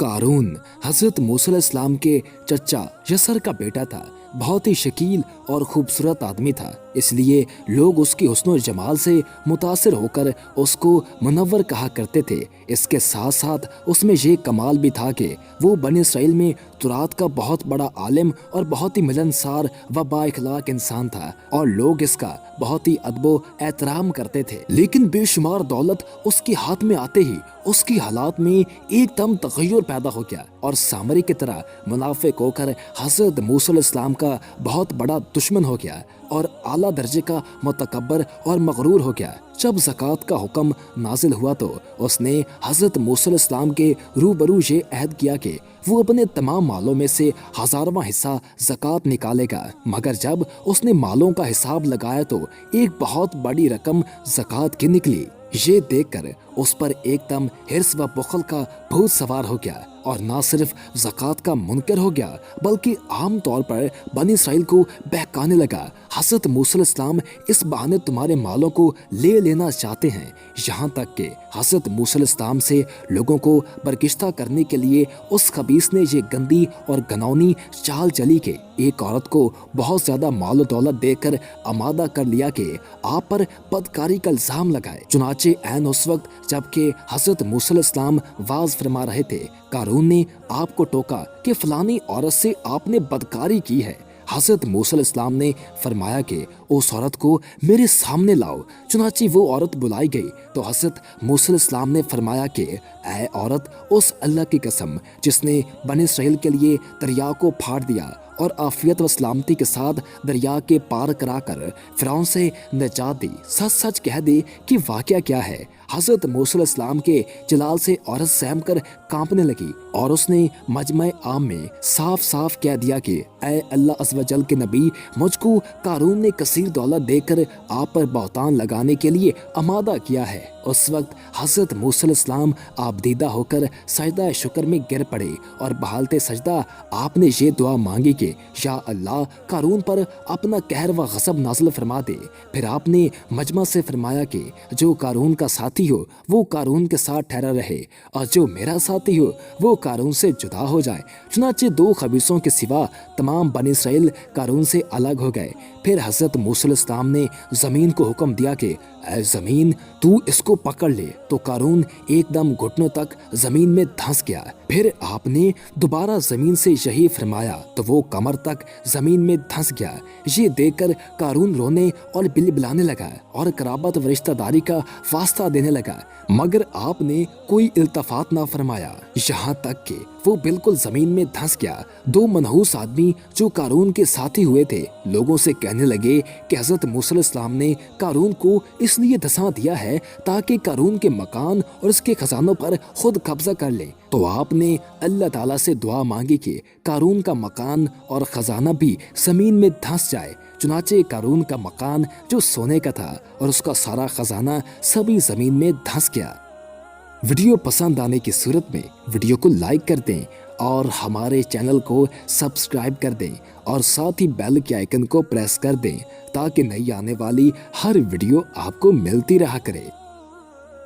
कारून हजरत मूसा अलैहिस्सलाम के चचा यसर का बेटा था। बहुत ही शकील और खूबसूरत आदमी था, इसलिए लोग उसकी हुस्न और जमाल से मुतासिर होकर उसको मुनव्वर कहा करते थे। इसके साथ साथ उसमें ये कमाल भी था कि वो बनी इसराइल में तुरात का बहुत बड़ा आलिम और बहुत ही मिलनसार व बाइखलाक इंसान था और लोग इसका बहुत ही अदबो एहतराम करते थे। लेकिन बेशुमार दौलत उसके हाथ में आते ही उसकी हालात में एकदम तगय्युर पैदा हो गया और सामरी की तरह मुनाफिक होकर हजरत मूसा अलैहिस्सलाम का बहुत बड़ा दुश्मन हो गया और आला दर्जे का मुतकब्बर और मगरूर हो गया। जब ज़कात का हुक्म नाजिल हुआ तो उसने हजरत मूसा अलैहिस्सलाम के रूबरू ये अहद किया कि वो अपने तमाम मालों में से 1000वां हिस्सा ज़कात निकालेगा। मगर जब उसने मालों का हिसाब लगाया तो एक बहुत बड़ी रकम ज़कात की निकली। ये देखकर उस पर एकदम हिर्स व बुखल का भूत सवार हो गया और ना सिर्फ ज़कात का मुनकर हो गया बल्कि आम तौर पर बनी इसराइल को बहकाने लगा। हज़रत मूसा अलैहिस्सलाम इस बहाने तुम्हारे मालों को ले लेना चाहते हैं। यहाँ तक कि हज़रत मूसा अलैहिस्सलाम से लोगों को बरकिश्ता करने के लिए उस खबीस ने ये गंदी और घिनौनी चाल चली कि एक औरत को बहुत ज्यादा माल दौलत देकर आमादा कर लिया कि आप पर बदकारी का इल्जाम लगाए। चुनाचे ऐन उस वक्त जबकि हज़रत मूसा अलैहिस्सलाम वाज फरमा रहे थे, कारून ने आपको टोका कि फलानी औरत से आपने बदकारी की है। हज़रत मूसा अलैहिस्सलाम ने फरमाया कि उस औरत को मेरे सामने लाओ। चुनाची वो औरत बुलाई गई तो हज़रत मूसा अलैहिस्सलाम ने फरमाया कि ऐ औरत, उस अल्लाह की कसम जिसने बनी इसराइल के लिए दरिया को फाड़ दिया और आफियत व सलामती के साथ दरिया के पार कराकर फिरौन से निजात दी, सच सच कह दे कि वाक़या क्या है। हज़रत मूसा अलैहिस्सलाम के जलाल से औरत सहम कर कांपने लगी और उसने मजमा आम में साफ साफ कह दिया कि ऐ अल्लाह अज़्ज़ व जल के नबी, मुझको कारून ने कसीर दौलत देकर आप पर बहतान लगाने के लिए आमादा किया है। उस वक्त हज़रत मूसा अलैहिस्सलाम आबदीदा होकर सजदा शुक्र में गिर पड़े और बहालते सजदा आपने ये दुआ मांगी कि या अल्लाह, कारून पर अपना कहर व गज़ब नाज़िल फरमा दे। फिर आपने मजमा से फरमाया कि जो कारून का साथी हो वो कारून के साथ ठहरा रहे और जो मेरा साथी हो वो कारून से जुदा हो जाए। चुनाचे दो खबीसों के सिवा तमाम बनी इसराइल कारून से अलग हो गए। फिर हज़रत मूसा अलैहिस्सलाम ने ज़मीन को हुक्म दिया कि ऐ ज़मीन, तू इसको पकड़ ले। तो कारून एकदम घुटनों तक ज़मीन में धंस गया। फिर आपने दोबारा ज़मीन से यही फरमाया तो वो कमर तक ज़मीन में धंस गया। ये देखकर कारून रोने और बिलबिलाने लगा और कराबत व रिश्तेदारी का वास्ता देने लगा, मगर आपने कोई इल्तफात ना फरमाया, यहाँ तक कि वो बिल्कुल ज़मीन में धंस गया। दो मनहूस आदमी जो कारून के साथी हुए थे लोगों से कहने लगे कि हज़रत मूसा अलैहिस्सलाम ने कारून को इसलिए धंसा दिया है ताकि कारून के मकान और उसके खजानों पर खुद कब्जा कर ले। तो आपने अल्लाह ताला से दुआ मांगी कि कारून का मकान और खजाना भी ज़मीन में धंस जाए। चुनाचे कारून का मकान जो सोने का था और उसका सारा खजाना सभी ज़मीन में धंस गया। वीडियो पसंद आने की सूरत में वीडियो को लाइक कर दें और हमारे चैनल को सब्सक्राइब कर दें और साथ ही बेल के आइकन को प्रेस कर दें ताकि नई आने वाली हर वीडियो आपको मिलती रहा करे।